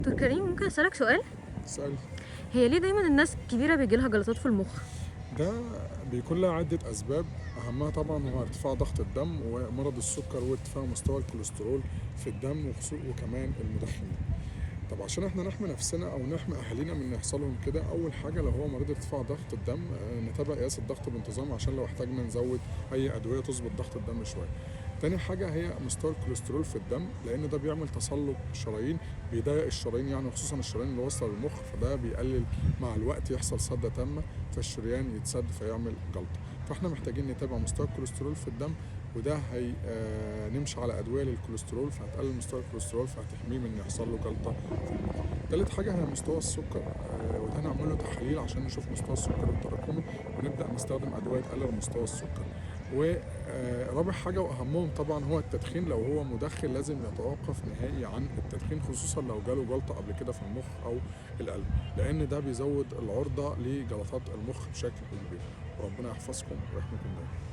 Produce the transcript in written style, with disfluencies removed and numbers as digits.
دكتور كريم، ممكن أسألك سؤال؟ اسأل. هي ليه دايما الناس الكبيرة بيجيلها جلطات في المخ؟ ده بيكون لها عدة أسباب، أهمها طبعا هو ارتفاع ضغط الدم ومرض السكر وارتفاع مستوى الكوليسترول في الدم وكمان المدخنين. طب عشان احنا نحمي نفسنا او نحمي اهالينا من ان يحصل لهم كده، اول حاجه لو هو مريض ارتفاع ضغط الدم نتابع قياس الضغط بانتظام عشان لو احتاجنا نزود اي ادويه تظبط ضغط الدم شويه. تاني حاجة هي مستوى الكوليسترول في الدم، لأن ده بيعمل تصلب شرايين، بيضايق الشرايين يعني، خصوصا الشرايين اللي واصلة للمخ، فده بيقلل مع الوقت يحصل سدة تامة فالشريان يتسد فيعمل جلطة. فاحنا محتاجين نتابع مستوى الكوليسترول في الدم، وده هي نمشي على أدوية للكوليسترول فهتقلل مستوى الكوليسترول فهتحميه من إن يحصل له جلطة في المخ. تالت حاجة هي مستوى السكر، وده هنعمل له تحاليل عشان نشوف مستوى السكر التراكمي ونبدأ نستخدم أدوية تقلل مستوى السكر. ورابع حاجة وأهمهم طبعا هو التدخين، لو هو مدخن لازم يتوقف نهائي عن التدخين، خصوصا لو جاله جلطة قبل كده في المخ أو القلب، لأن ده بيزود العرضة لجلطات المخ بشكل كبير. وربنا يحفظكم ويحميكم دايما.